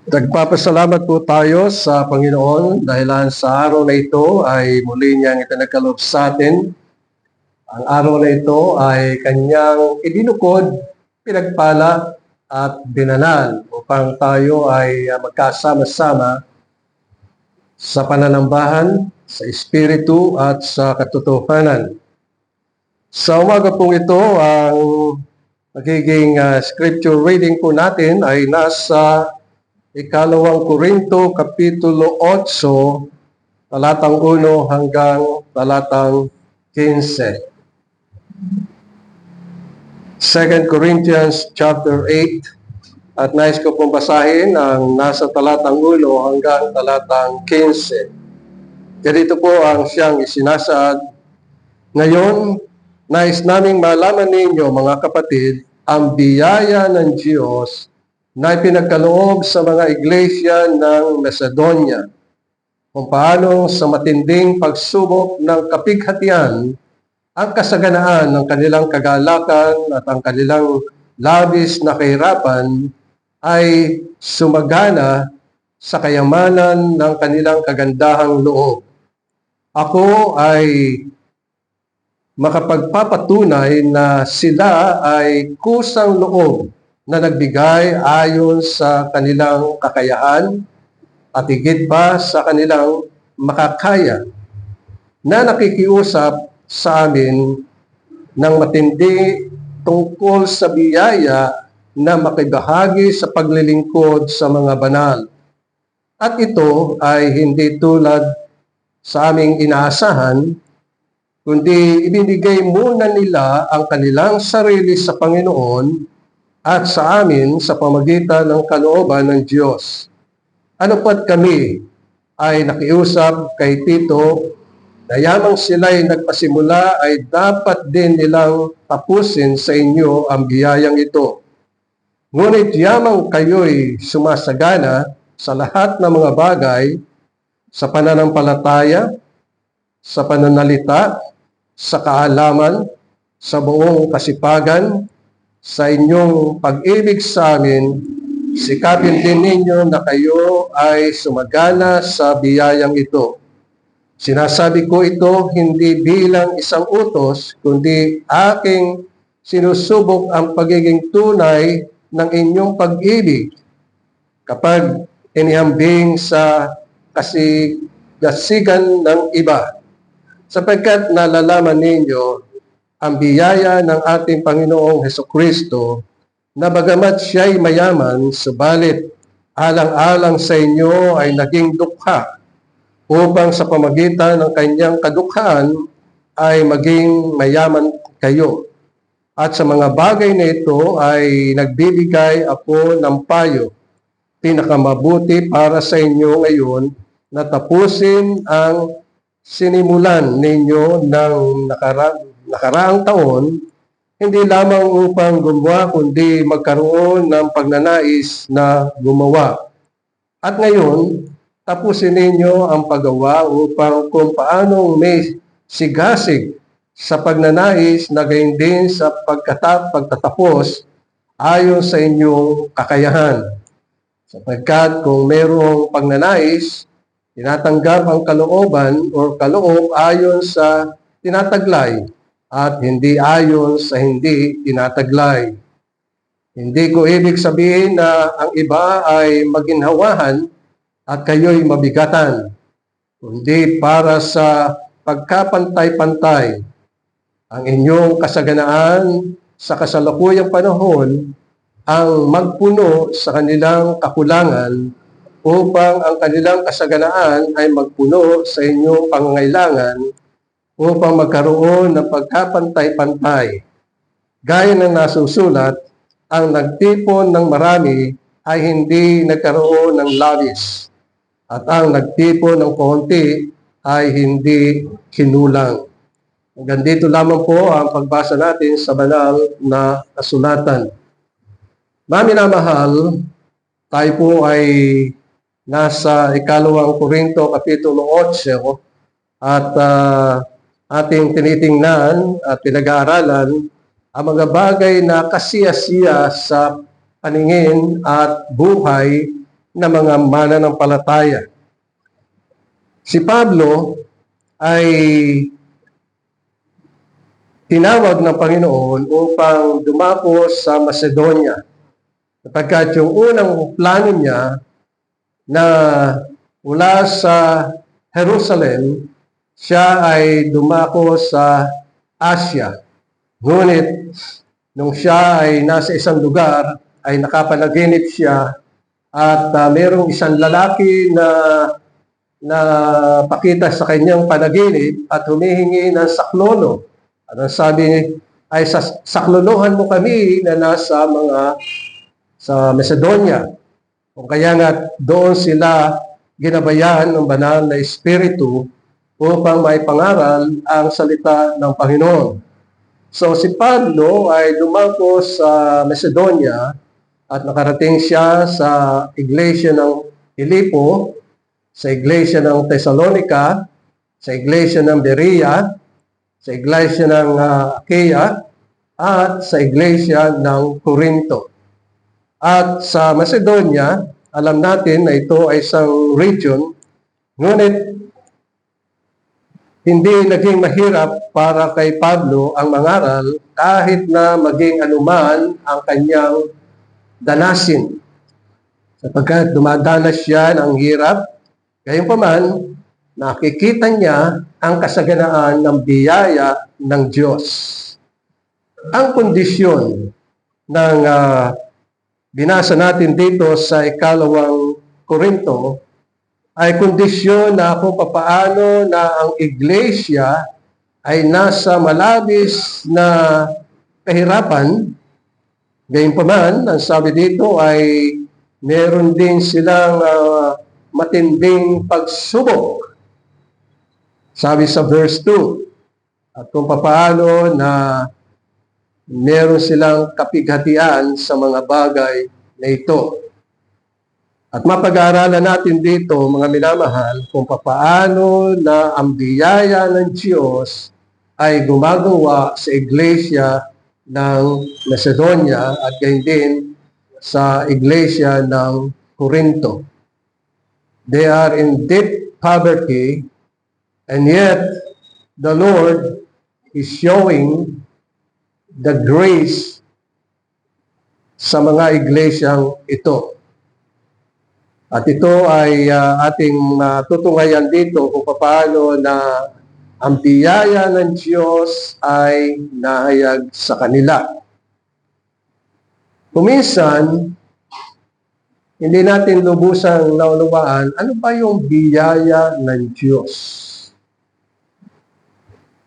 Nagpapasalamat po tayo sa Panginoon dahil sa araw na ito ay muli niyang itinagkaloob sa atin. Ang araw na ito ay kanyang idinukod, pinagpala at binanal upang tayo ay magkasama-sama sa pananambahan, sa espiritu at sa katotohanan. Sa umaga pong ito, ang magiging scripture reading po natin ay nasa Ikalawang Korinto, Kapitulo 8, talatang 1 hanggang talatang 15. 2 Corinthians chapter 8, at nais ko pong basahin ang nasa talatang 1 hanggang talatang 15. Ganito po ang siyang isinasaad. Ngayon, nais naming malaman ninyo, mga kapatid, ang biyaya ng Diyos na ipinagkaloob sa mga iglesia ng Macedonia, kung paano sa matinding pagsubok ng kapighatian ang kasaganaan ng kanilang kagalakan at ang kanilang labis na kahirapan ay sumagana sa kayamanan ng kanilang kagandahang loob. Ako ay makapagpapatunay na sila ay kusang loob na nagbigay ayon sa kanilang kakayahan at higit pa sa kanilang makakaya, na nakikiusap sa amin ng matindi tungkol sa biyaya na makibahagi sa paglilingkod sa mga banal. At ito ay hindi tulad sa aming inaasahan, kundi ibinigay muna nila ang kanilang sarili sa Panginoon at sa amin sa pamagitan ng kalooban ng Diyos. Ano pat kami ay nakiusap kay Tito na yamang sila'y nagpasimula ay dapat din nilang tapusin sa inyo ang biyayang ito. Ngunit yamang kayo'y sumasagana sa lahat ng mga bagay, sa pananampalataya, sa pananalita, sa kaalaman, sa buong kasipagan, sa inyong pag-ibig sa amin, sikapin din ninyo na kayo ay sumagana sa biyayang ito. Sinasabi ko ito hindi bilang isang utos, kundi aking sinusubok ang pagiging tunay ng inyong pag-ibig kapag inihambing sa kasigasigan ng iba, sapagkat nalalaman ninyo ang biyaya ng ating Panginoong Hesukristo, na bagamat siya'y mayaman, subalit alang-alang sa inyo ay naging dukha, upang sa pamagitan ng kanyang kadukhaan ay maging mayaman kayo. At sa mga bagay na ito ay nagbibigay ako ng payo, pinakamabuti para sa inyo ngayon, na tapusin ang sinimulan ninyo ng nakaraang taon, hindi lamang upang gumawa, kundi magkaroon ng pagnanais na gumawa. At ngayon, tapusin ninyo ang paggawa upang kung paanong may sigasig sa pagnanais na gayon din sa pagtatapos ayon sa inyong kakayahan. Sapagkat kung mayroong pagnanais, tinatanggap ang kalooban o kaloob ayon sa tinataglay, at hindi ayon sa hindi tinataglay. Hindi ko ibig sabihin na ang iba ay maginhawahan at kayo'y mabigatan, kundi para sa pagkapantay-pantay. Ang inyong kasaganaan sa kasalukuyang panahon ang magpuno sa kanilang kakulangan, upang ang kanilang kasaganaan ay magpuno sa inyong pangangailangan, upang magkaroon ng pagkapantay-pantay. Gaya ng nasusulat, ang nagtipon ng marami ay hindi nagkaroon ng labis, at ang nagtipon ng konti ay hindi kinulang. Hanggang dito lamang po ang pagbasa natin sa banal na kasulatan. Mga minamahal, tayo po ay nasa Ikalawang Korinto, Kapitulo 8, at ating tinitingnan at pinag-aaralan ang mga bagay na kasiyasiya sa paningin at buhay na mga mananampalataya. Si Pablo ay tinawag ng Panginoon upang dumako sa Macedonia. Sapagkat yung unang plano niya na mula sa Jerusalem, siya ay dumako sa Asia. Ngunit, nung siya ay nasa isang lugar, ay nakapanaginip siya at mayroong isang lalaki na pakita sa kanyang panaginip at humihingi ng saklolo. At ang sabi ay, saklolohan mo kami na nasa sa Macedonia. Kung kaya nga doon sila ginabayan ng banal na Espiritu upang maipangaral ang salita ng Panginoon. So si Pablo ay dumako sa Macedonia at nakarating siya sa iglesia ng Filipo, sa iglesia ng Thessalonica, sa iglesia ng Berea, sa iglesia ng Achaia, at sa iglesia ng Corinto. At sa Macedonia, alam natin na ito ay isang region, ngunit hindi naging mahirap para kay Pablo ang mangaral kahit na maging anuman ang kanyang danasin. Sapagkat dumadanas siya ng hirap, gayunpaman, nakikita niya ang kasaganaan ng biyaya ng Diyos. Ang kondisyon ng binasa natin dito sa 2 Korinto ay kondisyon na kung papaano na ang iglesia ay nasa malabis na kahirapan. Gayunpaman, ang sabi dito ay meron din silang matinding pagsubok. Sabi sa verse 2, at kung papaano na meron silang kapighatian sa mga bagay na ito. At mapag-aaralan natin dito, mga minamahal, kung papaano na ang biyaya ng Diyos ay gumagawa sa iglesia ng Macedonia at gayon din sa iglesia ng Corinto. They are in deep poverty, and yet the Lord is showing the grace sa mga iglesyang ito. At ito ay ating tutunghayan dito kung paano na ang biyaya ng Diyos ay nahayag sa kanila. Kuminsan, hindi natin lubusang naunawaan ano ba yung biyaya ng Diyos.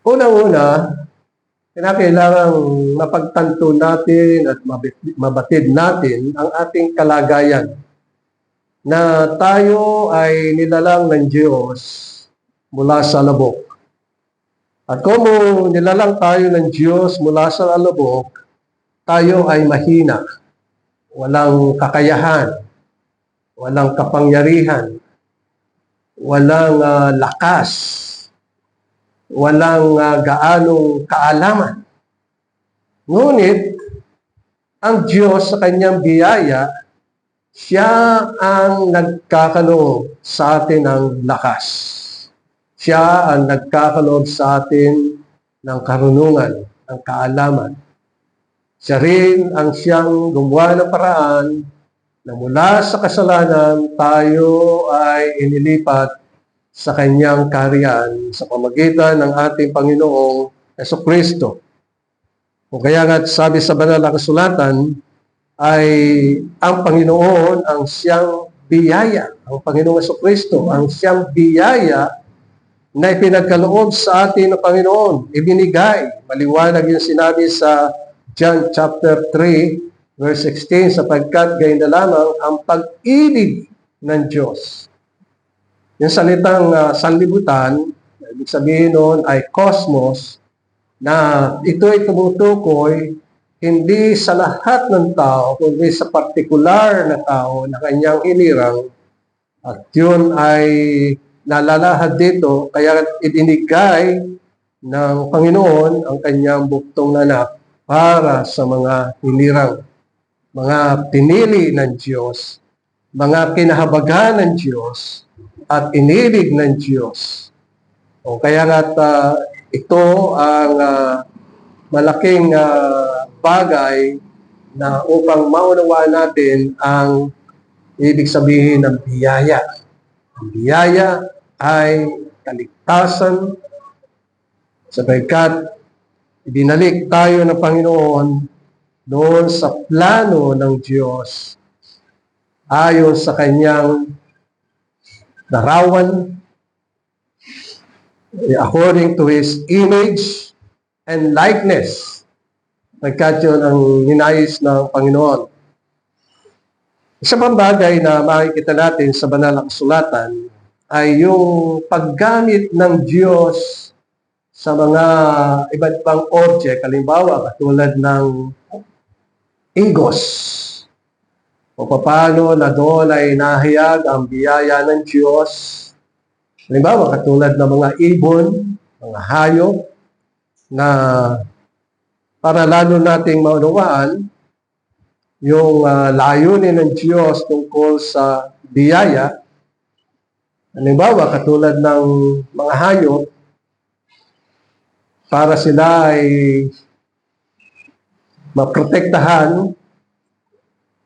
Unang-una, kinakailangang mapagtanto natin at mabatid natin ang ating kalagayan na tayo ay nilalang ng Diyos mula sa labok. At kung nilalang tayo ng Diyos mula sa labok, tayo ay mahina, walang kakayahan, walang kapangyarihan, walang lakas, walang gaanong kaalaman. Ngunit, ang Diyos sa kanyang biyaya, siya ang nagkakaloob sa atin ng lakas. Siya ang nagkakaloob sa atin ng karunungan, ng kaalaman. Siya rin ang siyang gumawa ng paraan na mula sa kasalanan tayo ay inilipat sa kanyang kaharian sa pamagitan ng ating Panginoong Jesucristo. Kung kaya nga sabi sa banal na kasulatan ay ang Panginoon ang siyang biyaya. Ang Panginoong Jesucristo ang siyang biyaya na ipinagkaloob sa atin ng Panginoon. Ibinigay. Maliwanag yung sinabi sa John chapter 3 verse 16, sapagkat gayon na lamang ang pag-ibig ng Diyos. Yung salitang sanlibutan, ibig sabihin noon ay cosmos, na ito ay tumutukoy hindi sa lahat ng tao, kundi sa partikular na tao na kanyang hinirang. At yun ay nalalahad dito, kaya idinigay ng Panginoon ang kanyang buktong anak para sa mga hinirang, mga pinili ng Diyos mga kinahabaghan ng Diyos at inibig ng Diyos. O kaya nga ito ang malaking bagay na upang maunawaan natin ang ibig sabihin ng biyaya. Ang biyaya ay kaligtasan sapagkat ibinalik tayo ng Panginoon doon sa plano ng Diyos ayon sa kanyang larawan, according to His image and likeness. Pagkat yun ang ninais ng Panginoon. Isa pang bagay na makikita natin sa banal na kasulatan ay yung paggamit ng Diyos sa mga iba't ibang object, halimbawa katulad ng igos, o paano na doon ay nahayag ang biyaya ng Diyos. Halimbawa katulad ng mga ibon, mga hayop, na para lalo nating maunawaan yung layunin ng Diyos tungkol sa biyaya. Halimbawa, katulad ng mga hayop, para sila ay maprotektahan,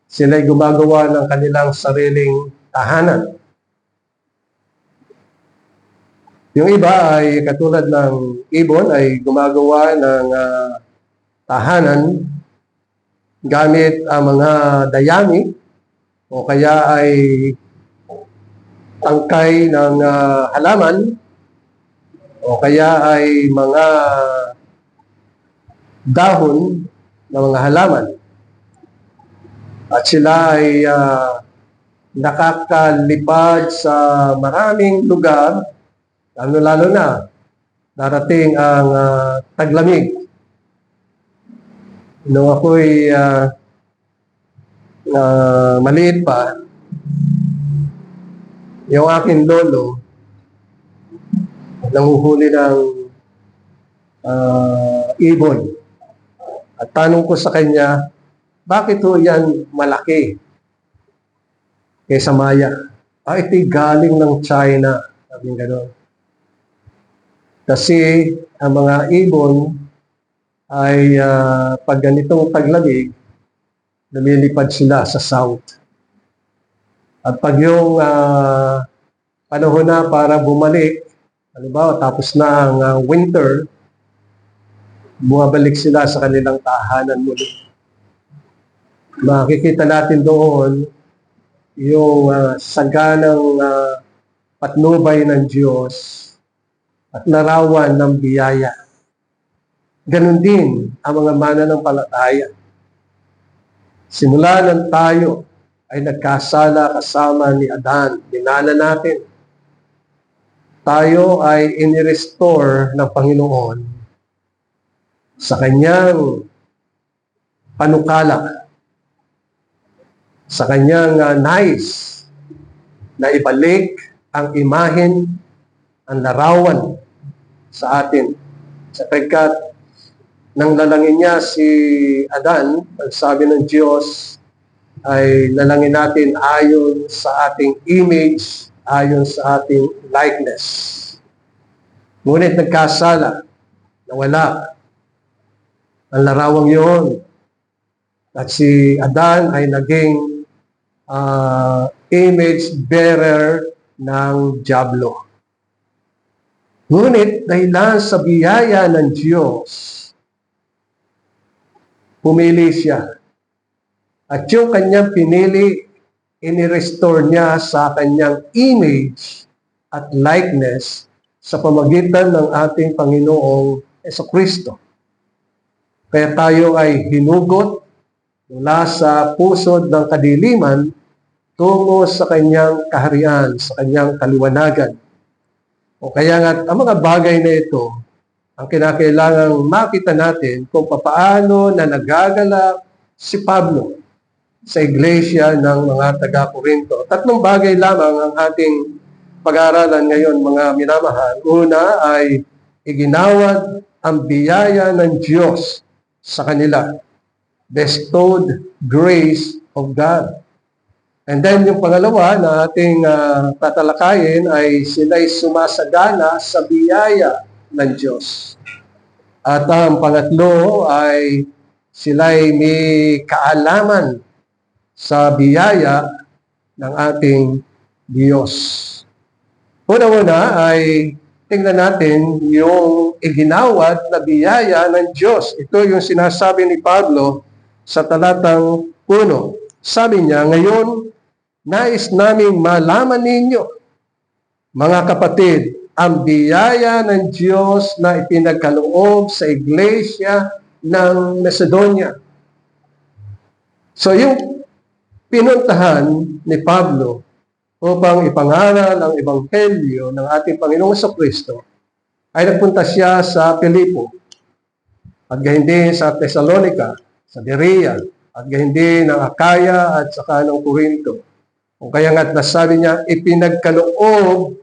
sila ay gumagawa ng kanilang sariling tahanan. Yung iba ay katulad ng ibon ay gumagawa ng tahanan gamit ang mga dayami o kaya ay tangkay ng halaman o kaya ay mga dahon ng mga halaman. At sila ay nakakalipad sa maraming lugar, lalo-lalo na darating ang taglamig. Nung ako'y maliit pa, yung aking lolo, nanguhuli ng ibon. At tanong ko sa kanya, bakit ho yan malaki kaysa maya? Ito'y galing ng China. Sabi gano'n. Kasi ang mga ibon ay pag ganitong taglamig, lumilipad sila sa south. At pag yung panahon na para bumalik, halimbawa tapos na ang winter, bumabalik sila sa kanilang tahanan muli. Makikita natin doon yung saganang patnubay ng Diyos at larawan ng biyaya. Ganon din ang mga mananampalataya. Simula nang tayo ay nagkasala kasama ni Adan, dinala natin. Tayo ay inirestore ng Panginoon sa kanyang panukala, sa kanyang nais na ibalik ang imahen, ang larawan sa atin. Sapagkat nang lalangin niya si Adan, ang sabi ng Diyos ay lalangin natin ayon sa ating image, ayon sa ating likeness. Ngunit nagkasala, nawala ang larawang yun. At si Adan ay naging image bearer ng dyablo. Ngunit dahilan sa biyaya ng Diyos, pumili siya. At yung kanyang pinili, inirestore niya sa kanyang image at likeness sa pamagitan ng ating Panginoong Jesucristo. Kaya tayo ay hinugot mula sa pusod ng kadiliman tungo sa kanyang kaharian, sa kanyang kaliwanagan. O kaya nga, ang mga bagay na ito, ang kinakailangang makita natin kung papaano na nagagalak si Pablo sa iglesia ng mga taga-Corinto. Tatlong bagay lamang ang ating pag-aaralan ngayon, mga minamahal. Una ay iginawad ang biyaya ng Diyos sa kanila. Bestowed grace of God. And then yung pangalawa na ating tatalakayin ay sila'y sumasagana sa biyaya ng Diyos. At ang pangatlo ay sila'y may kaalaman sa biyaya ng ating Diyos. Una-una ay tingnan natin yung iginawad na biyaya ng Diyos. Ito yung sinasabi ni Pablo sa talatang 1. Sabi niya, ngayon, nais naming malaman ninyo, mga kapatid, ang biyaya ng Diyos na ipinagkaloob sa iglesia ng Macedonia. So yung pinuntahan ni Pablo upang ipangaral ang ebanghelyo ng ating Panginoong Jesucristo ay nagpunta siya sa Filipo at gayon din sa Thessalonica, sa Berea at gayon din ng Akaya at saka ng Corinto. Kung kaya nga't nasabi niya, ipinagkaloob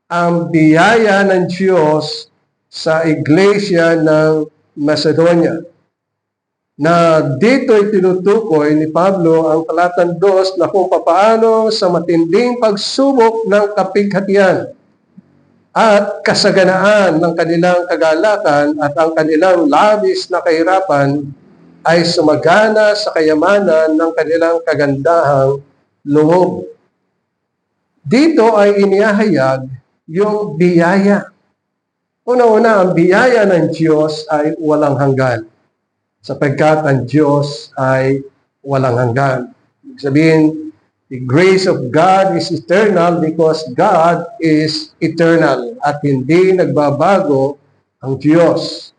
ang biyaya ng Diyos sa iglesia ng Macedonia. Na dito ay tinutukoy ni Pablo ang talatang 2 na kung papaano sa matinding pagsubok ng kapighatian at kasaganaan ng kanilang kagalakan at ang kanilang labis na kahirapan ay sumagana sa kayamanan ng kanilang kagandahang loob. Dito ay inihahayag yung biyaya. Una-una, ang biyaya ng Diyos ay walang hanggan. Sapagkat ang Diyos ay walang hanggan. Ibig sabihin, the grace of God is eternal because God is eternal at hindi nagbabago ang Diyos.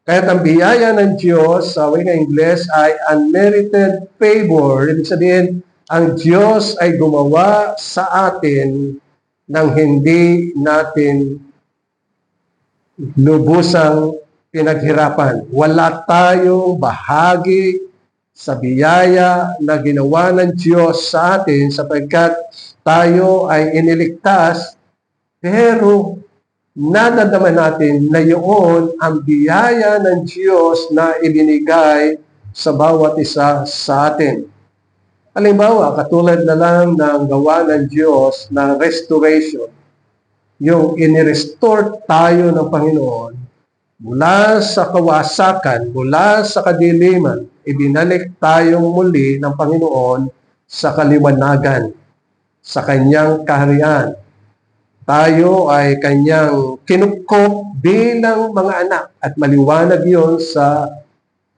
Kaya ang biyaya ng Diyos sa wikang Ingles ay unmerited favor. Ibig sabihin, ang Diyos ay gumawa sa atin nang hindi natin lubusang pinaghirapan. Wala tayong bahagi sa biyaya na ginawa ng Diyos sa atin sapagkat tayo ay iniligtas, pero nadadama natin na yun ang biyaya ng Diyos na ibinigay sa bawat isa sa atin. Halimbawa, katulad na lang ng gawa ng Diyos ng restoration, yung inirestore tayo ng Panginoon mula sa kawasakan, mula sa kadiliman, ibinalik tayong muli ng Panginoon sa kaliwanagan, sa Kanyang kaharian. Tayo ay Kanyang kinupkop bilang mga anak at maliwanag yon sa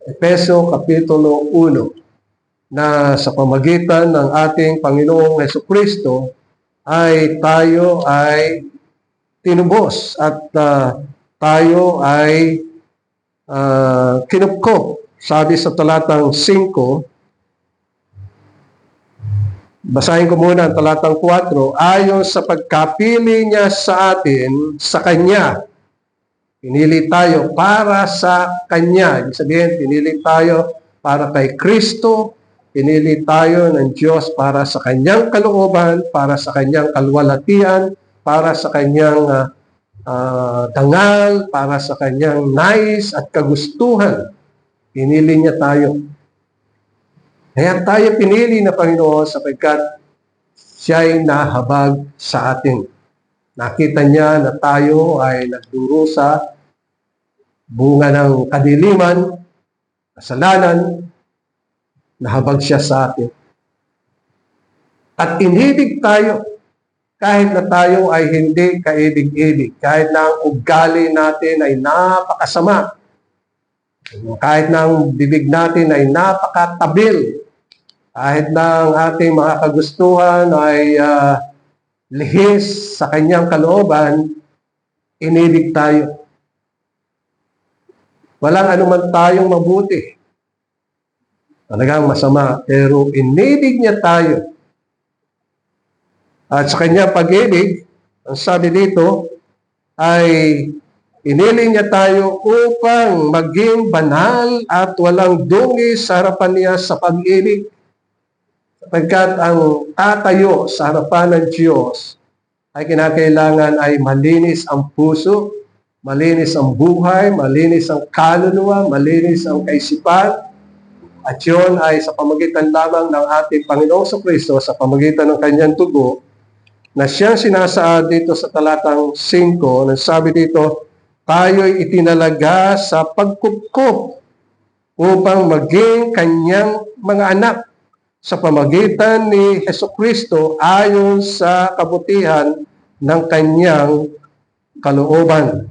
Efeso Kapitulo 1. Na sa pamagitan ng ating Panginoong Jesucristo ay tayo ay tinubos at tayo ay kinupkop. Sabi sa talatang 5, basahin ko muna ang talatang 4, ayon sa pagkapili niya sa atin, sa Kanya. Pinili tayo para sa Kanya. Ibig sabihin, pinili tayo para kay Kristo. Pinili tayo ng Diyos para sa Kanyang kalooban, para sa Kanyang kalwalatian, para sa Kanyang dangal, para sa Kanyang nais at kagustuhan. Pinili niya tayo. Kaya tayo pinili na Panginoon sapagkat siya ay nahabag sa atin. Nakita niya na tayo ay nagdurusa, bunga ng kadiliman, kasalanan, nahabag siya sa atin. At inibig tayo kahit na tayo ay hindi kaibig-ibig, kahit na ang ugali natin ay napakasama, kahit na ang bibig natin ay napakatabil, kahit na ang ating mga kagustuhan ay lihis sa Kanyang kalooban, inibig tayo. Walang anuman tayong mabuti. Talagang masama, pero inibig niya tayo. At sa Kanyang pag-ibig, ang sabi dito, ay pinili niya tayo upang maging banal at walang dungis sa harapan niya sa pag-ibig. Sapagkat ang tatayo sa harapan ng Diyos ay kinakailangan ay malinis ang puso, malinis ang buhay, malinis ang kaluluwa, malinis ang kaisipan, At yun ay sa pamagitan lamang ng ating Panginoong Kristo, sa pamagitan ng kanyang dugo, na siyang sinasaad dito sa talatang 5, nagsabi dito, tayo'y itinalaga sa pagkupkup upang maging kanyang mga anak sa pamagitan ni Jesucristo ayon sa kabutihan ng kanyang kalooban.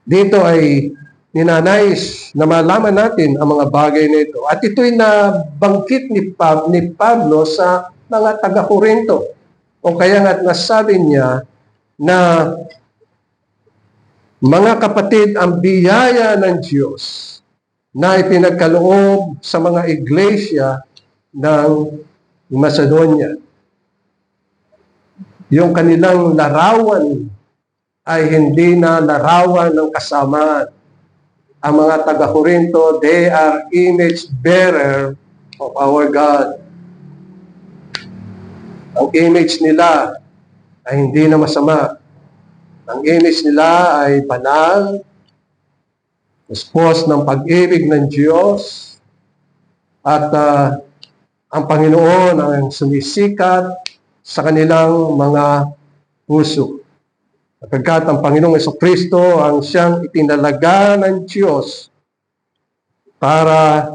Dito ay ninanais na malaman natin ang mga bagay na ito. At ito'y nabanggit ni Pablo sa mga taga-Korinto. O kaya nga nasabi niya na mga kapatid, ang biyaya ng Diyos na ipinagkaloob sa mga iglesia ng Macedonia. Yung kanilang larawan ay hindi na larawan ng kasamaan. Ang mga taga-Korinto, they are image bearer of our God. Ang image nila ay hindi na masama. Ang image nila ay banal, puspos ng pag-ibig ng Diyos, at ang Panginoon ang sumisikat sa kanilang mga puso. Sapagkat ang Panginoong Jesucristo ang siyang itinalaga ng Diyos para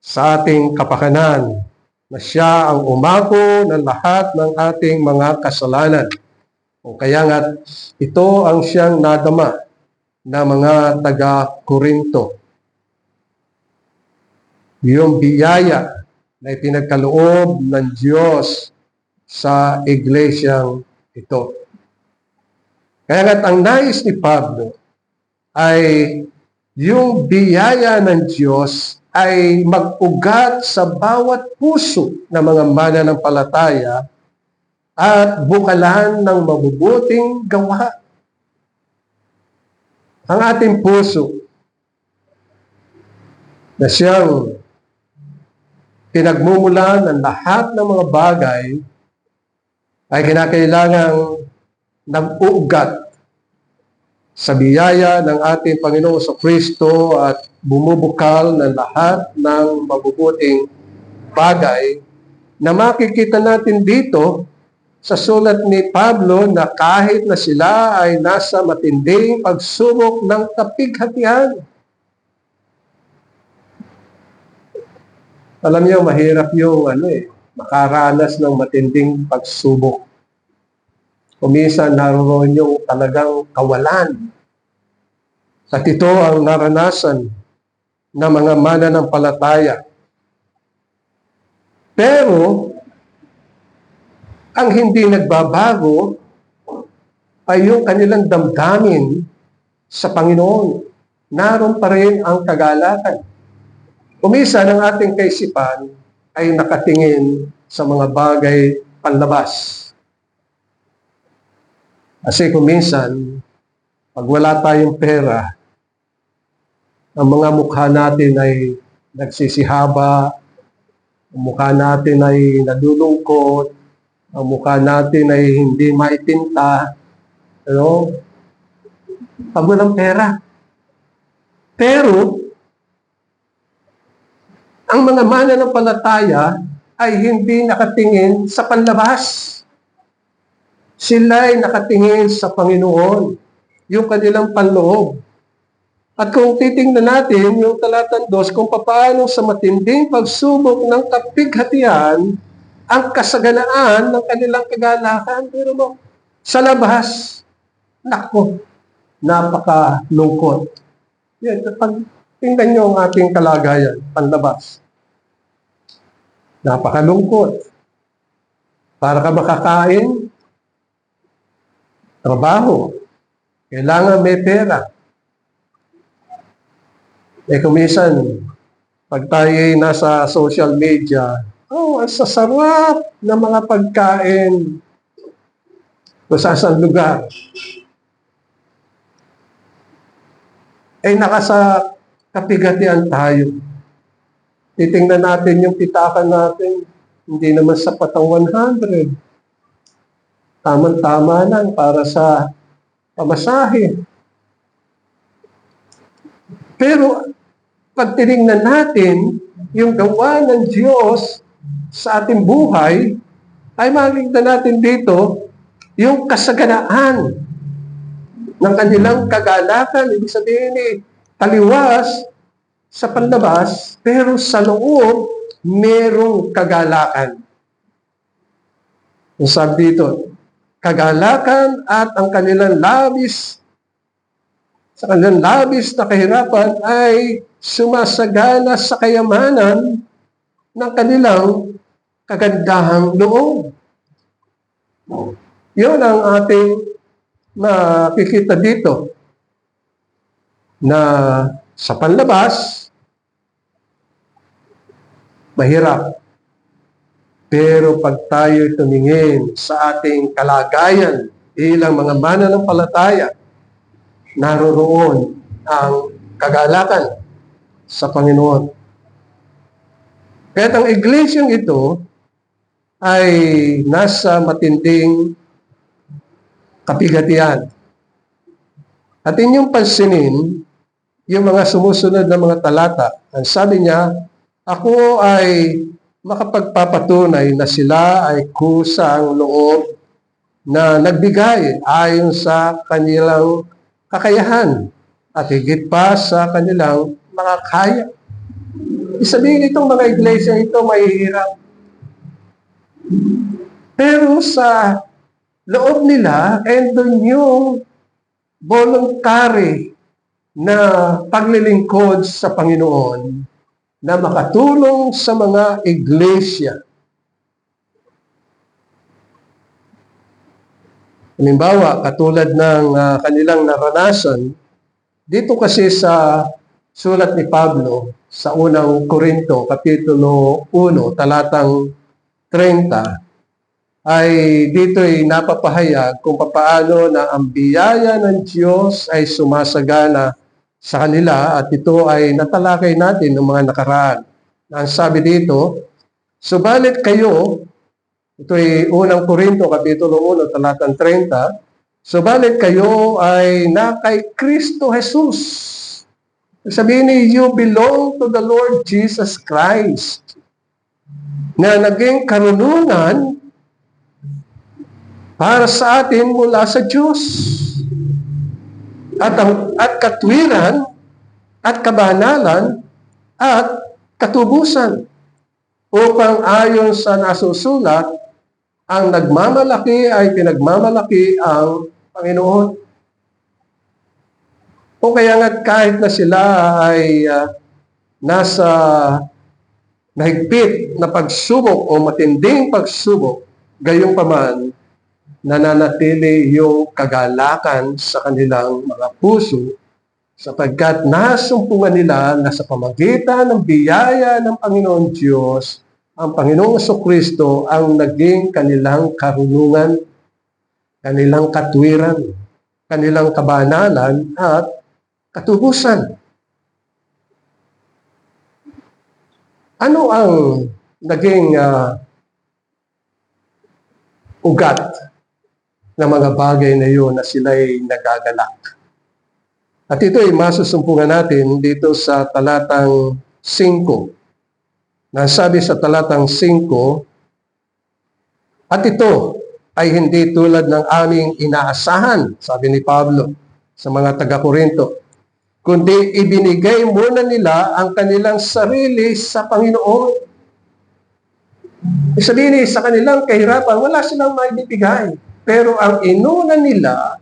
sa ating kapakanan, na siya ang umako ng lahat ng ating mga kasalanan. O kaya nga, ito ang siyang nadama ng mga taga-Korinto. Yung biyaya na ipinagkaloob ng Diyos sa iglesyang ito. Kaya nga't ang nais ni Pablo ay yung biyaya ng Diyos ay mag-ugat sa bawat puso ng mga mananampalataya at bukalan ng mabubuting gawa. Ang ating puso na siyang pinagmumulan ng lahat ng mga bagay ay kinakailangang nag-uugat sa biyaya ng ating Panginoong Kristo at bumubukal ng lahat ng mabubuting bagay na makikita natin dito sa sulat ni Pablo na kahit na sila ay nasa matinding pagsubok ng kapighatian. Alam niyo, mahirap yung makaranas ng matinding pagsubok. Kuminsan naroon yung talagang kawalan. At ito ang naranasan ng mga mananampalataya. Pero, ang hindi nagbabago ay yung kanilang damdamin sa Panginoon. Naroon pa rin ang kagalakan. Kuminsan ang ating kaisipan ay nakatingin sa mga bagay panlabas. Kasi kuminsan, pag wala tayong pera, ang mga mukha natin ay nagsisihaba, ang mukha natin ay nadulungkot, ang mukha natin ay hindi maitinta, pag walang pera. Pero, ang mga mananampalataya ay hindi nakatingin sa panlabas. Sila ay nakatingin sa Panginoon, yung kanilang panloob. At kung titingnan natin yung talatang 2, kung paano sa matinding pagsubok ng kapighatian, ang kasaganaan ng kanilang kagalakan. Pero sa labas, nako, napakalungkot. Yan, pag tingnan nyo ang ating kalagayan, panlabas. Napakalungkot. Para ka makakain, trabaho. Kailangan may pera. Kuminsan, pag tayo nasa social media, ang sasarap na mga pagkain kung saan lugar. Nakasa kapigatian tayo. Titingnan natin yung pitakan natin, hindi naman sapat ang 100. Tama-tama lang para sa pamasahe. Pero pag tinignan natin yung gawa ng Diyos sa ating buhay, ay makikita natin dito yung kasaganaan ng kanilang kagalakan. Ibig sabihin taliwas sa panlabas, pero sa loob, merong kagalakan. Yung sabi dito, kagalakan at ang kanilang labis na kahirapan ay sumasagana sa kayamanan ng kanilang kagandahang loob. Yun ang ating makikita dito na sa panlabas, mahirap. Pero pag tayo tumingin sa ating kalagayan bilang mga mananampalataya, naroroon ang kagalakan sa Panginoon. Kaya ang iglesyang ito ay nasa matinding kapigatian. At inyong pansinin, yung mga sumusunod na mga talata, ang sabi niya, ako ay makapagpapatunay na sila ay kusang loob na nagbigay ayon sa kanilang kakayahan at higit pa sa kanilang makakaya. Isabihin itong mga iglesia ito mahihirap. Pero sa loob nila, andun yung voluntary na paglilingkod sa Panginoon na makatulong sa mga iglesia. Halimbawa, katulad ng kanilang naranasan, dito kasi sa sulat ni Pablo sa unang Korinto, Kapitulo 1, talatang 30, ay dito ay napapahayag kung paano na ang biyaya ng Diyos ay sumasagana sa kanila, at ito ay natalakay natin ng mga nakaraan. Ang sabi dito, subalit kayo, ito ay unang Korinto, Kapitulo 1, talatang 30, subalit kayo ay na kay Kristo Jesus. Sabihin niyo, you belong to the Lord Jesus Christ, na naging karunungan para sa atin mula sa Diyos. At katwiran, at kabanalan, at katubusan, upang ayon sa nasusulat, ang nagmamalaki ay pinagmamalaki ang Panginoon. O kaya nga kahit na sila ay nasa mahigpit na pagsubok o matinding pagsubok, gayong paman, nananatili yung kagalakan sa kanilang mga puso sapagkat nasumpungan nila na sa pamagitan ng biyaya ng Panginoon Diyos, ang Panginoong Jesucristo ang naging kanilang karunungan, kanilang katwiran, kanilang kabanalan at katubusan. Ano ang naging ugat ng mga bagay na yun na sila'y nagagalak? At ito ay masusumpungan natin dito sa talatang 5. Nasabi sa talatang 5, at ito ay hindi tulad ng aming inaasahan, sabi ni Pablo sa mga taga-Korinto, kundi ibinigay muna nila ang kanilang sarili sa Panginoon. Sabihin sa kanilang kahirapan, wala silang maibibigay. Pero ang inuna nila,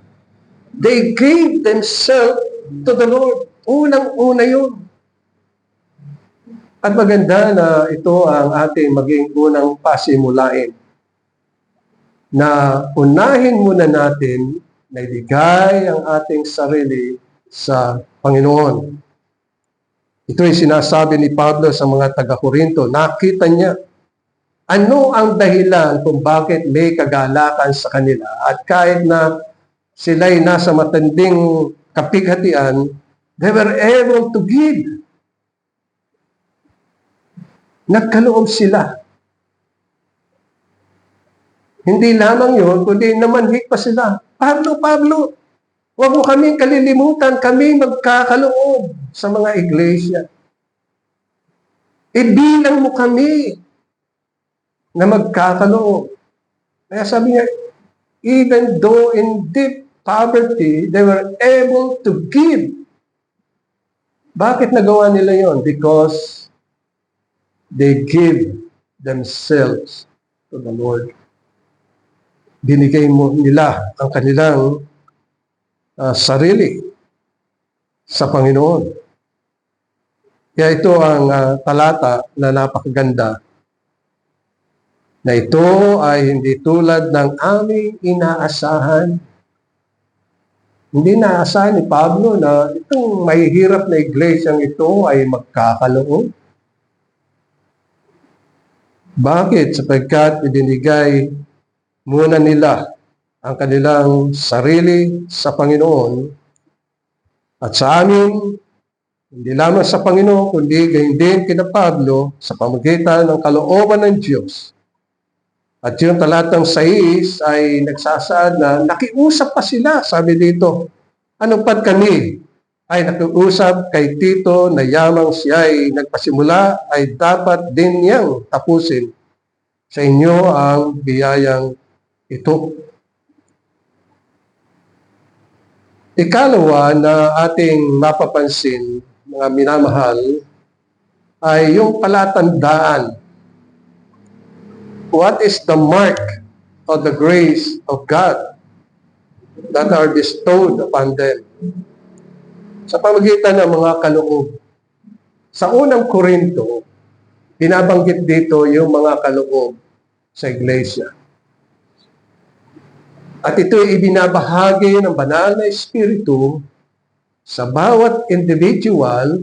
they gave themselves to the Lord. Unang-una yun. At maganda na ito ang ating maging unang pasimulain. Na unahin muna natin na ibigay ang ating sarili sa Panginoon. Ito ay sinasabi ni Pablo sa mga taga-Korinto. Nakita niya ano ang dahilan kung bakit may kagalakan sa kanila. At kahit na sila'y nasa matinding kapighatian, they were able to give. Nagkaloob sila. Hindi lamang yun, kundi namanhik pa sila. Pablo, huwag mo kaming kalilimutan, kami magkakaloob sa mga iglesia. ibilang mo kami na magkakaloob. Kaya sabi niya, even though in deep poverty, they were able to give. Bakit nagawa nila yon? Because they give themselves to the Lord. Binigay mo nila ang kanilang sarili sa Panginoon. Kaya ito ang talata na napakaganda, na ito ay hindi tulad ng aming inaasahan. Hindi naasahan ni Pablo na itong mahihirap na iglesyang ito ay magkakaloob. Bakit? Sapagkat ibinigay muna nila ang kanilang sarili sa Panginoon, at sa amin, hindi lamang sa Panginoon, kundi gayon din kina Pablo sa pamamagitan ng kalooban ng Diyos. At yung talatang 6 ay nagsasaad na nakiusap pa sila, sabi dito. Ano pat kami ay nakiusap kay Tito na yamang siya ay nagpasimula ay dapat din niyang tapusin sa inyo ang biyayang ito. Ikalawa na ating mapapansin, mga minamahal, ay yung palatandaan. What is the mark of the grace of God that are bestowed upon them? Sa pamagitan ng mga kaloob. Sa unang Korinto, binabanggit dito yung mga kaloob sa iglesia. At ito ay ibinabahagi ng banal na Espiritu sa bawat individual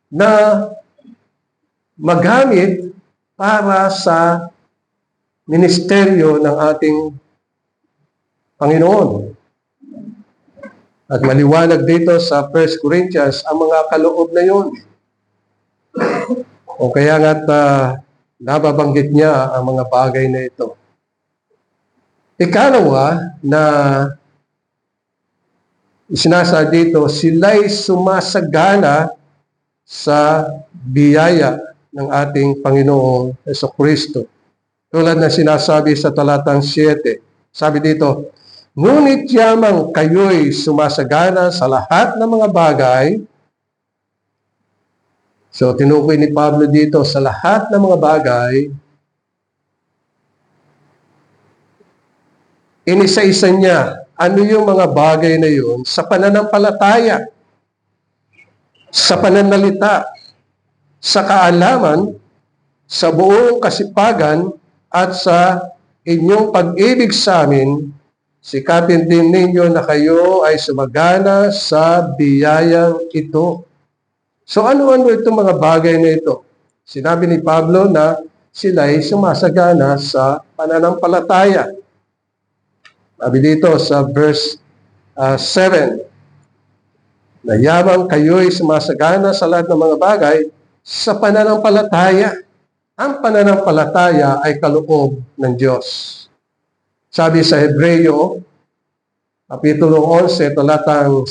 na magamit para sa ministeryo ng ating Panginoon. At maliwanag dito sa 1 Corinthians ang mga kaloob na yun. O kaya nga't nababanggit niya ang mga bagay na ito. Ikalawa na isinasa dito, sila'y sumasagana sa biyaya ng ating Panginoong Jesucristo. Tulad na sinasabi sa talatang 7, sabi dito, ngunit yamang kayo'y sumasagana sa lahat ng mga bagay. So, tinukoy ni Pablo dito, sa lahat ng mga bagay, inisa-isa niya, ano yung mga bagay na yun sa pananampalataya, sa pananalita, sa kaalaman, sa buong kasipagan, at sa inyong pag-ibig sa amin, sikapin din ninyo na kayo ay sumagana sa biyayang ito. So ano-ano itong mga bagay na ito? Sinabi ni Pablo na sila ay sumasagana sa pananampalataya. Sabi dito sa verse 7, na yamang kayo'y sumasagana sa lahat ng mga bagay sa pananampalataya. Ang pananampalataya ay kaloob ng Diyos. Sabi sa Hebreo, Kapitulo 11, talatang 6,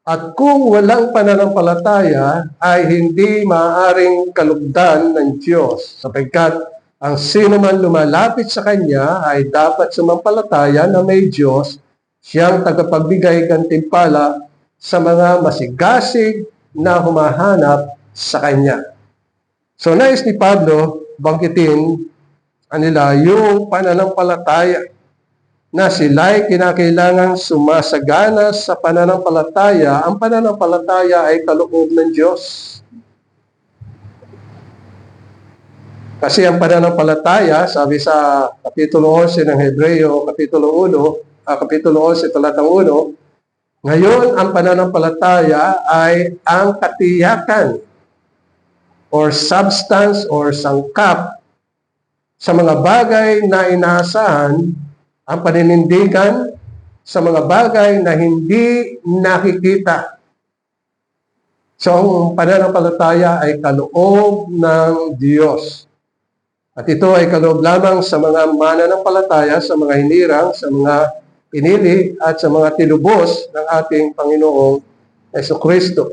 at kung walang pananampalataya ay hindi maaaring kalugdan ng Diyos, sapagkat ang sino man lumalapit sa Kanya ay dapat sumampalataya na may Diyos, siyang tagapagbigay gantimpala sa mga masigasig na humahanap sa Kanya. So, nais ni Pablo banggitin nila yung pananampalataya na sila'y kinakailangang sumasagana sa pananampalataya. Ang pananampalataya ay kaloob ng Diyos. Kasi ang pananampalataya, sabi sa Kapitulo 11 ng Hebreo, Kapitulo 11, talatang 1, ngayon ang pananampalataya ay ang katiyakan or substance or sangkap sa mga bagay na inaasahan, ang paninindigan sa mga bagay na hindi nakikita. So, ang pananampalataya ay kaloob ng Diyos. At ito ay kaloob lamang sa mga mananampalataya, sa mga hinirang, sa mga pinili, at sa mga tinubos ng ating Panginoong Jesucristo.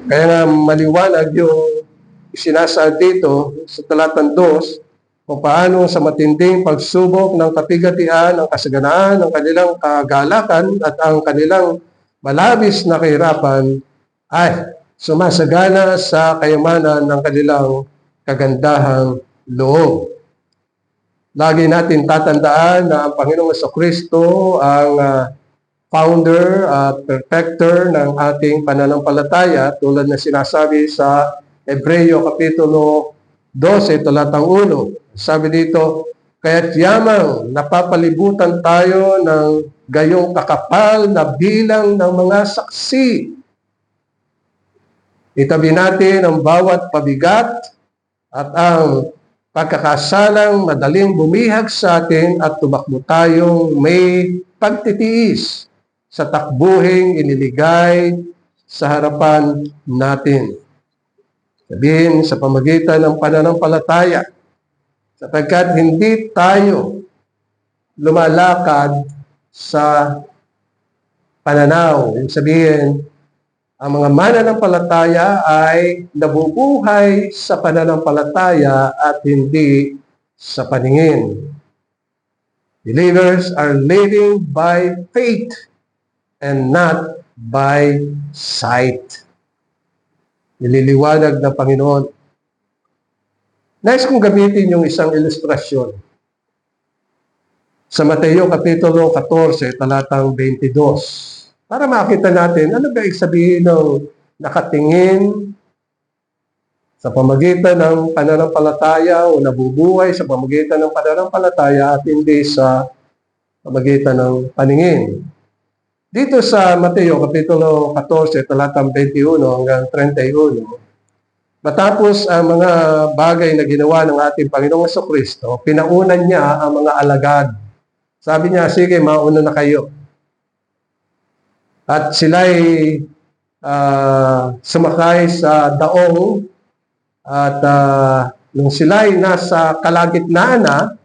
Kaya nga maliwanag yung isinasaad dito sa talatang 2 kung paano sa matinding pagsubok ng kapigatian, ang kasaganaan ng kanilang kagalakan at ang kanilang malabis na kahirapan ay sumasagana sa kayamanan ng kanilang kagandahang loob. Lagi natin tatandaan na ang Panginoong Jesucristo ang founder at perfecter ng ating pananampalataya tulad na sinasabi sa Hebreo Kapitulo 12, talatang 1. Sabi dito, kaya't yamang napapalibutan tayo ng gayong kakapal na bilang ng mga saksi. Itabi natin ang bawat pabigat at ang pagkakasalang madaling bumihag sa atin at tumakbo tayong may pagtitiis sa takbuhing iniligay sa harapan natin. Sabihin sa pamagitan ng pananampalataya, sapagkat hindi tayo lumalakad sa pananaw. Yung sabihin, ang mga mananampalataya ay nabubuhay sa pananampalataya at hindi sa paningin. Believers are living by faith and not by sight. Nililiwanag ng Panginoon. Nais kong gamitin yung isang ilustrasyon. Sa Mateo Kapitulo 14, talatang 22. Para makita natin, ano ba ibig sabihin ng nakatingin sa pamagitan ng pananampalataya o nabubuhay sa pamagitan ng pananampalataya at hindi sa pamagitan ng paningin. Dito sa Mateo Kapitulo 14, talatang 21 hanggang 31, matapos ang mga bagay na ginawa ng ating Panginoong Jesucristo, pinaunan niya ang mga alagad. Sabi niya, sige, mauna na kayo. At sila'y sumakay sa daong at nung sila'y nasa kalagitnaan na,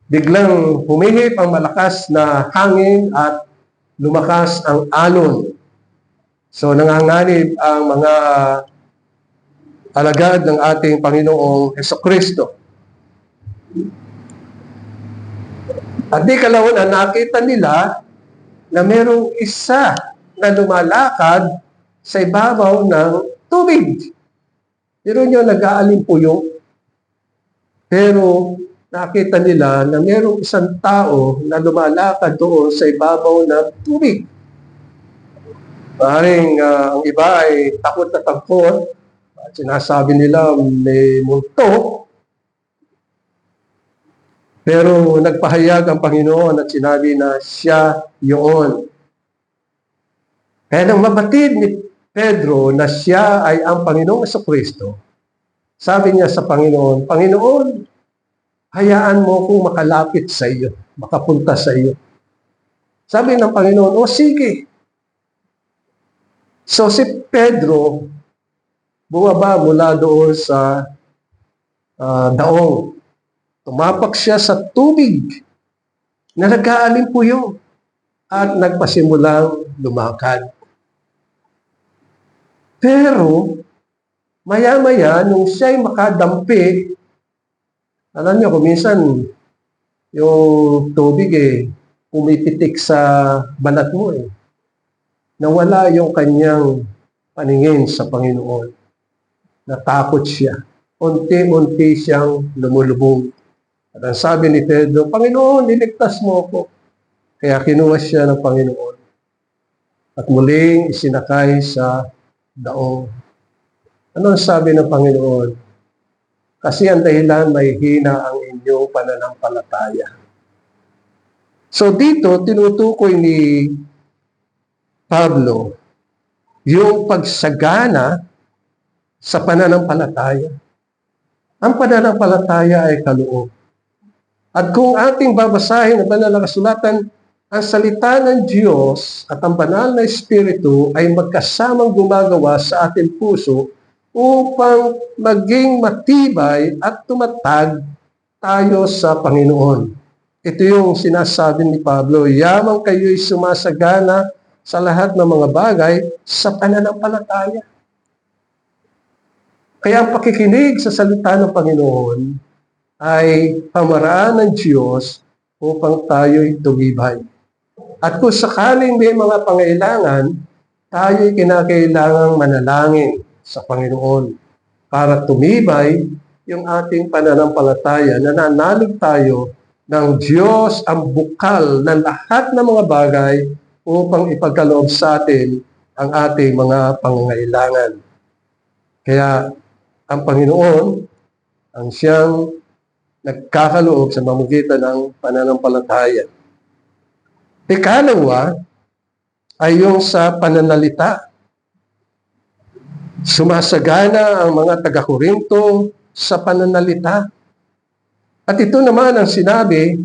biglang humihip ang malakas na hangin at lumakas ang alon. So nanganganib ang mga alagad ng ating Panginoong Jesucristo. At di kalaunan nakita nila na merong isa na lumalakad sa ibabaw ng tubig. Pero nyo nag-aalimpuyong. Pero nakita nila na merong isang tao na lumalakad doon sa ibabaw ng tubig. Maaaring ang iba ay takot na takot. At sinasabi nila may multo. Pero nagpahayag ang Panginoon at sinabi na siya yun. Kaya nang mabatid ni Pedro na siya ay ang Panginoong Jesucristo, sabi niya sa Panginoon, Panginoon, hayaan mo kong makalapit sa iyo, makapunta sa iyo. Sabi ng Panginoon, o sige. So si Pedro, bumaba mula doon sa daong. Tumapak siya sa tubig na nag-aalimpuyong at nagpasimulang lumakad. Pero, maya-maya, nung siya'y makadampi, alam niyo, kung minsan, yung tubig pumipitik sa balat mo Nawala yung kanyang paningin sa Panginoon. Natakot siya. Unti-unti siyang lumulubog. At ang sabi ni Pedro, Panginoon, niligtas mo ako. Kaya kinuha siya ng Panginoon. At muling isinakay sa daong. Ano ang sabi ng Panginoon? Kasi ang dahilan may hina ang inyong pananampalataya. So dito, tinutukoy ni Pablo yung pagsagana sa pananampalataya. Ang pananampalataya ay kaloob. At kung ating babasahin ang banal na kasulatan, ang salita ng Diyos at ang banal na Espiritu ay magkasamang gumagawa sa ating puso upang maging matibay at tumatag tayo sa Panginoon. Ito yung sinasabi ni Pablo, yamang kayo'y sumasagana sa lahat ng mga bagay sa pananampalataya. Kaya ang pakikinig sa salita ng Panginoon ay pamaraan ng Diyos upang tayo'y tumibay. At kung sakaling may mga pangailangan, tayo'y kinakailangang manalangin sa Panginoon para tumibay yung ating pananampalataya. Nananalig tayo ng Diyos ang bukal ng lahat ng mga bagay upang ipagkaloob sa atin ang ating mga pangangailangan. Kaya ang Panginoon ang siyang nagkakaloob sa pamamagitan ng pananampalataya. Ikalawa ay yung sa pananalita. Sumasagana ang mga taga-Korinto sa pananalita. At ito naman ang sinabi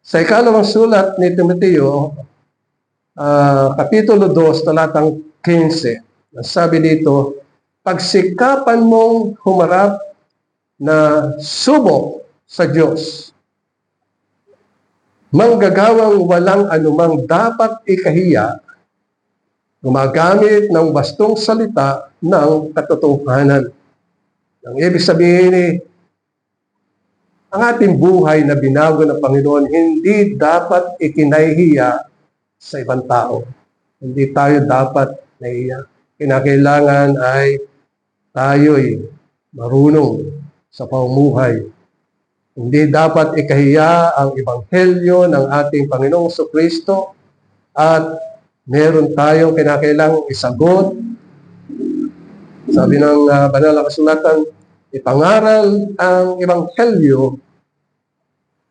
sa ikalawang sulat ni Timoteo, Kapitulo 2, talatang 15. Sabi dito, pagsikapan mong humarap na subok sa Diyos, manggagawang walang anumang dapat ikahiya, gumagamit ng bastong salita ng katotohanan. Ang ibig sabihin ang ating buhay na binago ng Panginoon hindi dapat ikinahihiya sa ibang tao. Hindi tayo dapat nahiya. Kinakailangan ay tayo'y marunong sa pamumuhay. Hindi dapat ikahiya ang ebanghelyo ng ating Panginoong Kristo at meron tayong kinakailangang isagot. Sabi ng banal na kasulatan, ipangaral ang ebanghelyo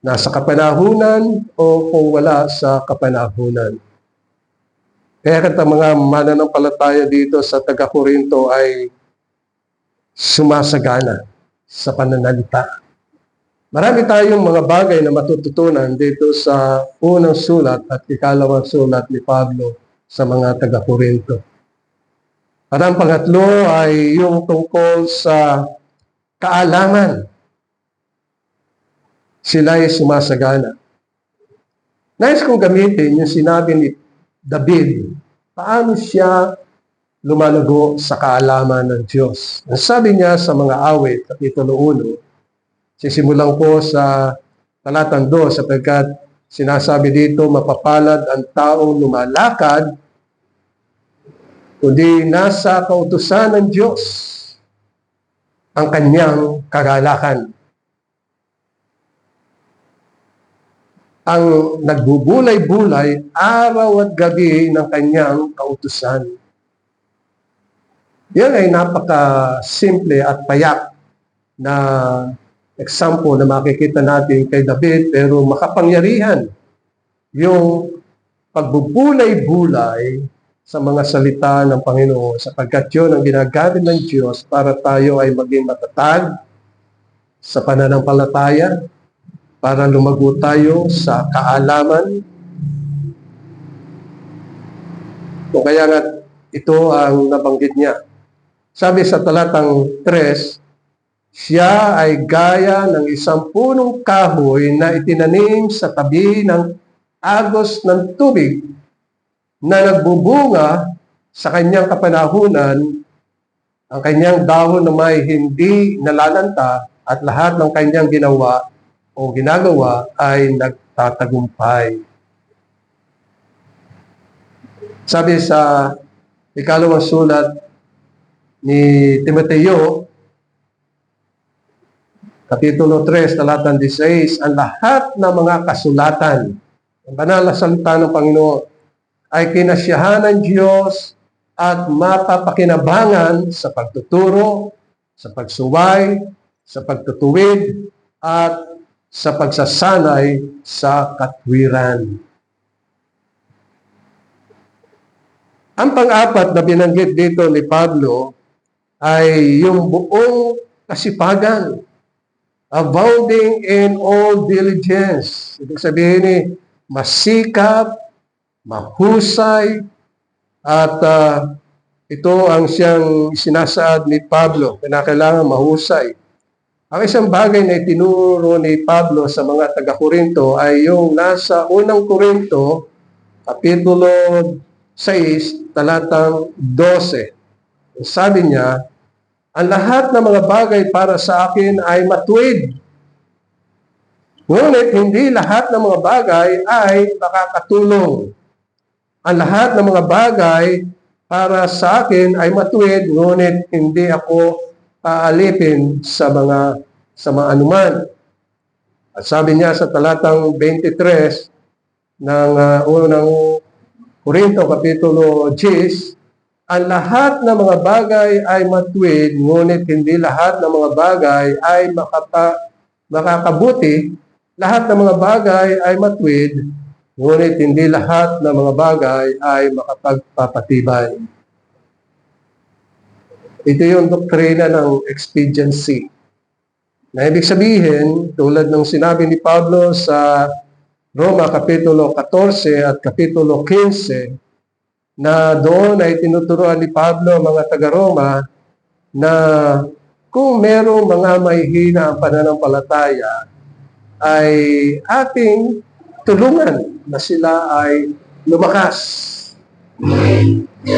nasa kapanahunan o kung wala sa kapanahunan. Kaya ang mga mananampalataya dito sa taga-Korinto ay sumasagana sa pananalita. Marami tayong mga bagay na matututunan dito sa unang sulat at ikalawang sulat ni Pablo sa mga taga-Korinto. At ang pangatlo ay yung tungkol sa kaalaman. Sila ay sumasagana. Nais kong gamitin yung sinabi ni David, paano siya lumalago sa kaalaman ng Diyos. Ang sabi niya sa mga awit, Kapitulo 1, sisimulan ko sa talatang 2 sapagkat sinasabi dito, mapapalad ang taong lumalakad kundi nasa kautusan ng Diyos ang kanyang kagalakan. Ang nagbubulay-bulay araw at gabi ng kanyang kautusan. Yan ay napaka-simple at payak na example na makikita natin kay David, pero makapangyarihan yung pagbubulay-bulay sa mga salita ng Panginoon sapagkat yun ang ginagamit ng Diyos para tayo ay maging matatag sa pananampalataya, para lumago tayo sa kaalaman. O kaya nga ito ang nabanggit niya. Sabi sa talatang 3, siya ay gaya ng isang punong kahoy na itinanim sa tabi ng agos ng tubig na nagbubunga sa kanyang kapanahunan, ang kanyang dahon na may hindi nalalanta at lahat ng kanyang ginawa o ginagawa ay nagtatagumpay. Sabi sa ikalawang sulat ni Timoteo, Kapitulo 3, talatang 16, ang lahat ng mga kasulatan, ang banal na salita ng Panginoon, ay kinasyahan ng Diyos at mapapakinabangan sa pagtuturo, sa pagsuway, sa pagtutuwid, at sa pagsasanay sa katwiran. Ang pang-apat na binanggit dito ni Pablo ay yung buong kasipagan, abounding in all diligence. Ibig sabihin masikap, mahusay, at ito ang siyang sinasaad ni Pablo, kailangan mahusay. Ang isang bagay na itinuro ni Pablo sa mga taga-Korinto ay yung nasa unang Korinto, Kapitulo 6, talatang 12. Sabi niya, Ang lahat ng mga bagay para sa akin ay matuwid. Ngunit hindi lahat ng mga bagay ay makakatulong. Ang lahat ng mga bagay para sa akin ay matuwid, ngunit hindi ako aalipin sa mga anuman. At sabi niya sa talatang 23 ng unang Korinto, Kapitulo 10, ang lahat ng mga bagay ay matuwid, ngunit hindi lahat ng mga bagay ay makakabuti. Lahat ng mga bagay ay matuwid, ngunit hindi lahat ng mga bagay ay makapagpapatibay. Ito yung doktrina ng expediency. Na ibig sabihin, tulad ng sinabi ni Pablo sa Roma Kapitulo 14 at Kapitulo 15, na doon ay tinuturuan ni Pablo mga taga-Roma na kung merong mga mahihina ang pananampalataya, ay ating tulungan na sila ay lumakas.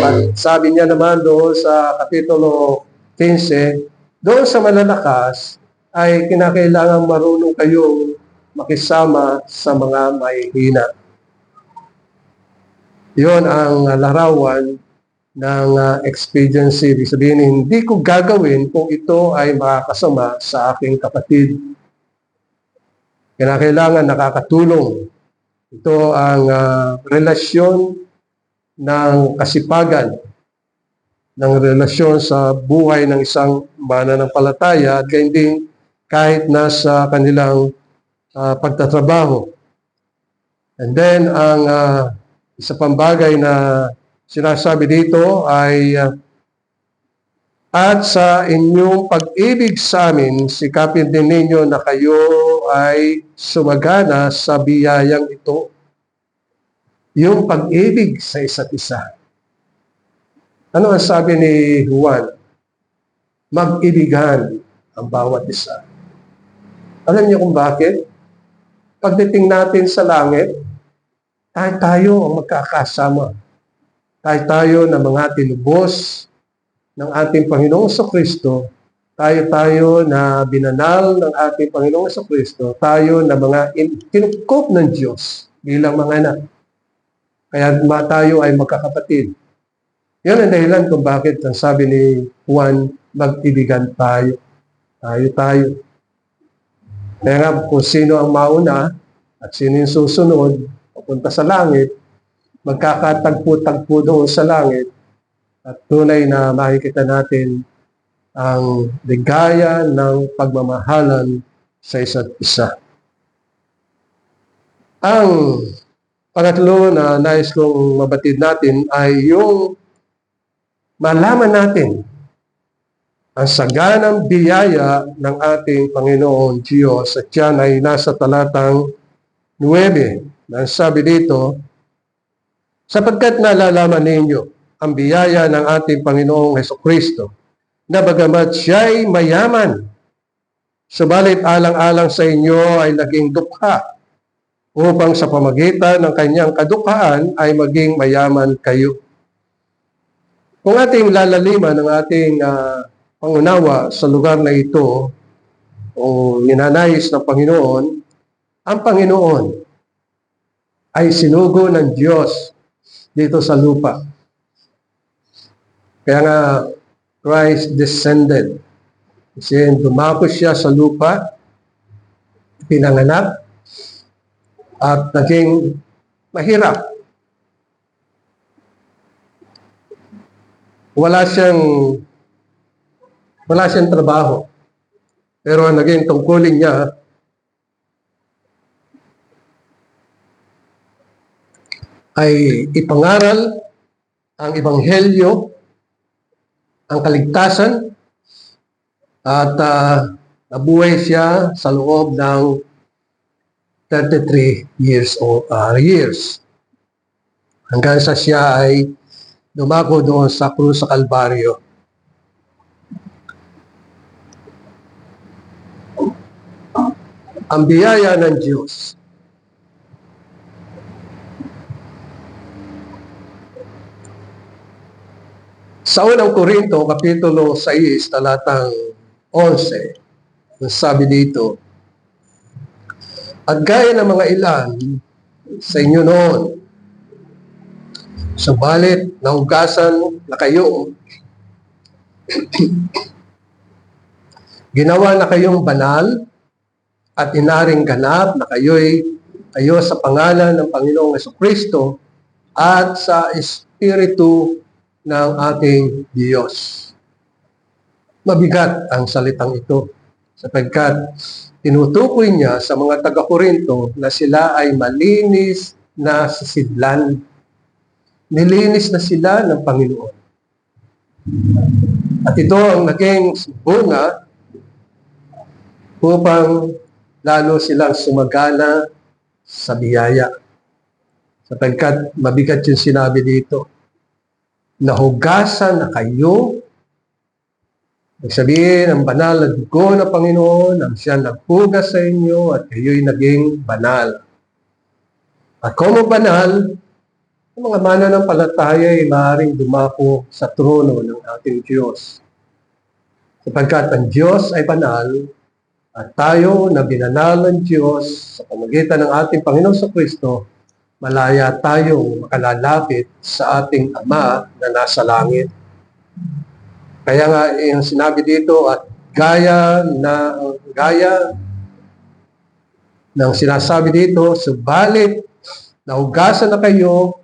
At sabi niya naman doon sa Kapitulo 15, doon sa malalakas ay kinakailangan marunong kayong makisama sa mga mahihina. Yon ang larawan ng expediency. Ibig sabihin, hindi ko gagawin kung ito ay makakasama sa aking kapatid. Kailangan nakakatulong. Ito ang relasyon ng kasipagan, ng relasyon sa buhay ng isang mananampalataya at hindi kahit nasa kanilang pagtatrabaho. And then, ang isa pang bagay na sinasabi dito ay at sa inyong pag-ibig sa amin, sikapin din ninyo na kayo ay sumagana sa biyayang ito. Yung pag-ibig sa isa't isa. Ano ang sabi ni Juan? Mag-ibigan ang bawat isa. Alam niyo kung bakit? Pagdating natin sa langit, tayo ang magkakasama. Tayo na mga tinubos ng ating Panginoong Kristo, tayo na binanal ng ating Panginoong Kristo, tayo na mga kinukop ng Diyos bilang mga anak. Kaya tayo ay magkakapatid. Yan ang dahilan kung bakit ang sabi ni Juan, mag-ibigan tayo. Tayo. Kaya nga kung sino ang mauna at sino yung susunod, papunta sa langit, magkakatagpo-tagpo doon sa langit at tunay na makikita natin ang ligaya ng pagmamahalan sa isa't isa. Ang pangatlo na nais kong mabatid natin ay yung malaman natin ang saganang biyaya ng ating Panginoon Diyos at yan ay nasa talatang 9 na sabi dito, sapagkat nalalaman ninyo ang biyaya ng ating Panginoong Hesukristo na bagamat siya'y mayaman, subalit alang-alang sa inyo ay naging dukha upang sa pamagitan ng kanyang kadukhaan ay maging mayaman kayo. Kung ating lalaliman ang ating pangunawa sa lugar na ito o ninanais ng Panginoon, ang Panginoon ay sinugo ng Diyos dito sa lupa. Kaya nga, Christ descended. Kasi dumako siya sa lupa, pinanganak, at naging mahirap. Wala siyang trabaho. Pero ang naging tungkulin niya ay ipangaral ang ebanghelyo, ang kaligtasan, at nabuhay siya sa loob ng 33 years. Hanggang sa siya ay dumako doon sa krus sa Kalbaryo. Ang biyaya ng Diyos Sa unang Korinto, Kapitulo 6, talatang 11, sabi dito, at gaya ng mga ilan sa inyo noon, subalit nahugasan na kayo, ginawa na kayong banal at inaring ganap na kayo sa pangalan ng Panginoong Jesucristo at sa Espiritu ng ating Diyos. Mabigat ang salitang ito sapagkat tinutukoy niya sa mga taga-Korinto na sila ay malinis na sisidlan. Nilinis na sila ng Panginoon. At ito ang naging bunga upang lalo silang sumagana sa biyaya. Sapagkat mabigat yung sinabi dito. Nahugasan na kayo. Sabihin, ang banal na dugo ng Panginoon, ang siya naghugas sa inyo at kayo'y naging banal. At kung banal, ang mga mananampalataya ay maaaring dumako sa trono ng ating Diyos. Sapagkat ang Diyos ay banal at tayo na binanal ng Diyos sa pamagitan ng ating Panginoon sa Kristo, malaya tayong makalalapit sa ating Ama na nasa langit. Kaya nga yung sinabi dito at gaya ng sinasabi dito, subalit nahugasan na kayo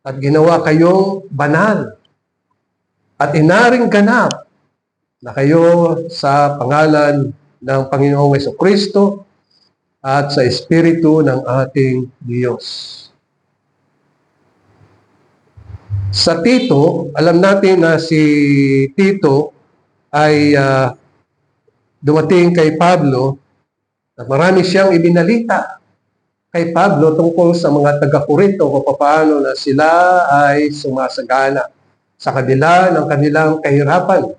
at ginawa kayong banal at inaring ganap na kayo sa pangalan ng Panginoong Jesucristo at sa Espiritu ng ating Diyos. Sa Tito, alam natin na si Tito ay dumating kay Pablo at marami siyang ibinalita kay Pablo tungkol sa mga taga-Korinto kung paano na sila ay sumasagana sa kabila ng kanilang kahirapan,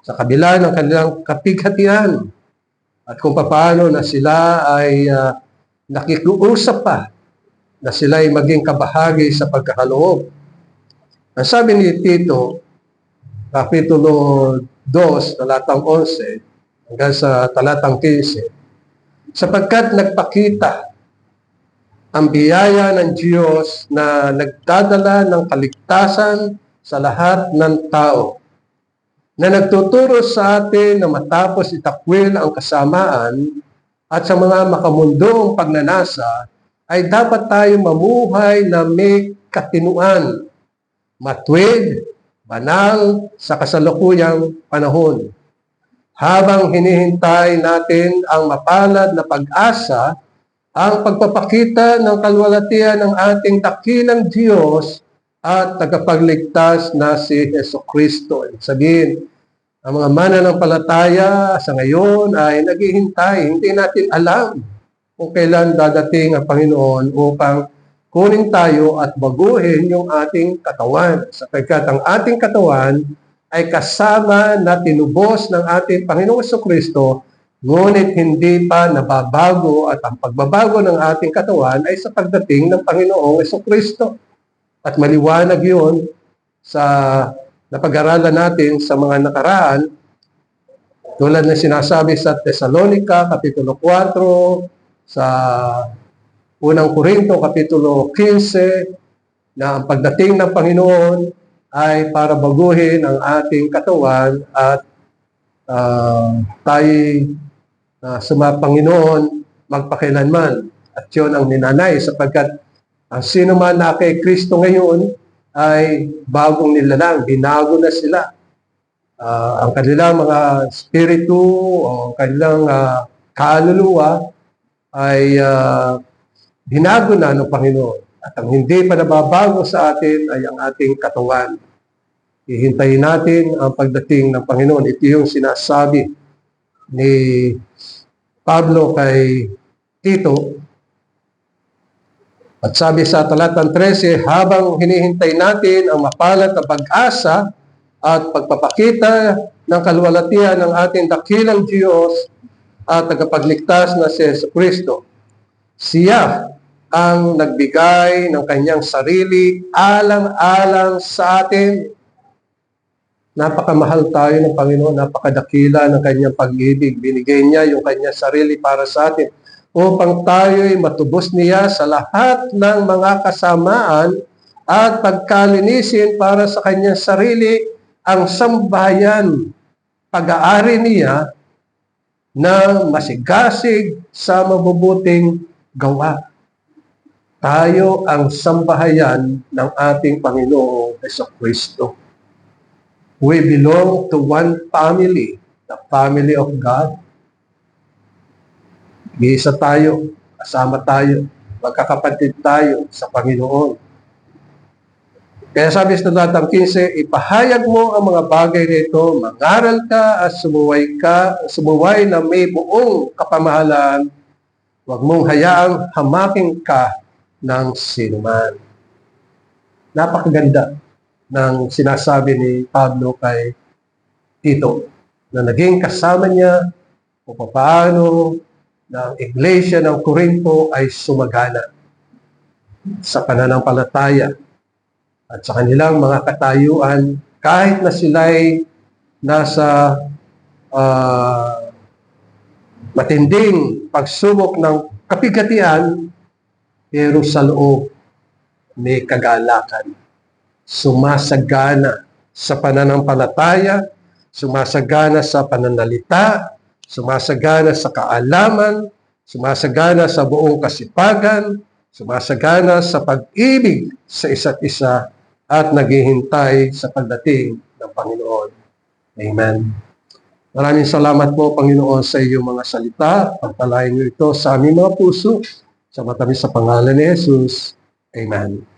sa kabila ng kanilang kapighatian, at kung paano na sila ay nakikiusap pa na sila ay maging kabahagi sa pagkakaloob. Ang sabi ni Tito, Kapitulo 2, talatang 11, hanggang sa talatang 15, sapagkat nagpakita ang biyaya ng Diyos na nagdadala ng kaligtasan sa lahat ng tao, na nagtuturo sa atin na matapos itakwil ang kasamaan at sa mga makamundong pagnanasa, ay dapat tayo mamuhay na may katinuan, matuwid, banal sa kasalukuyang panahon. Habang hinihintay natin ang mapalad na pag-asa, ang pagpapakita ng kalwalatian ng ating dakilang Diyos at tagapagligtas na si Jesucristo. Sabihin, ang mga mananampalataya sa ngayon ay naghihintay. Hindi natin alam kung kailan dadating ang Panginoon upang kunin tayo at baguhin yung ating katawan. Sapagkat ang ating katawan ay kasama na tinubos ng ating Panginoong Jesucristo, ngunit hindi pa nababago at ang pagbabago ng ating katawan ay sa pagdating ng Panginoong Jesucristo. At maliwanag yun sa napag-aralan natin sa mga nakaraan, tulad na sinasabi sa Thessalonica, Kapitulo 4, sa Unang Korinto, Kapitulo 15, na ang pagdating ng Panginoon ay para baguhin ang ating katawan at tayo Panginoon magpakailanman. At yun ang ninanay sapagkat ang sino man na kay Kristo ngayon ay bagong nilalang, binago na sila. Ang kanilang mga spiritu o kanilang kaluluwa ay binago na ng Panginoon. At ang hindi pa nababago sa atin ay ang ating katawan. Hihintayin natin ang pagdating ng Panginoon. Ito yung sinasabi ni Pablo kay Tito. At sabi sa talatang 13, habang hinihintay natin ang mapalad na pag-asa at pagpapakita ng kalwalatian ng ating dakilang Diyos at tagapagligtas na si Jesucristo. Siya ang nagbigay ng kanyang sarili alang-alang sa atin Napakamahal tayo ng Panginoon, napakadakila ng kanyang pag-ibig. Binigay niya yung kanyang sarili para sa atin upang tayo'y matubos niya sa lahat ng mga kasamaan at pagkalinisin para sa kanyang sarili ang sambahayan, pag-aari niya na masigasig sa mabubuting gawa. Tayo ang sambahayan ng ating Panginoong Jesucristo. We belong to one family, the family of God. Iisa tayo, kasama tayo, magkakapatid tayo sa Panginoon. Kaya sabi sa talatang 15, ipahayag mo ang mga bagay nito, mag-aral ka at sumuway na may buong kapamahalan, huwag mong hayaang hamakin ka ng sinuman. Napakaganda ng sinasabi ni Pablo kay Tito na naging kasama niya kung paano na ang iglesia ng Corinto ay sumagana sa pananampalataya at sa kanilang mga katayuan kahit na sila'y nasa matinding pagsubok ng kapigatian, pero sa loob may kagalakan. Sumasagana sa pananampalataya, sumasagana sa pananalita, sumasagana sa kaalaman, sumasagana sa buong kasipagan, sumasagana sa pag-ibig sa isa't isa at naghihintay sa pagdating ng Panginoon. Amen. Maraming salamat po, Panginoon, sa iyong mga salita. Pagpalain niyo ito sa aming mga puso. Sa matamis sa pangalan ni Jesus. Amen.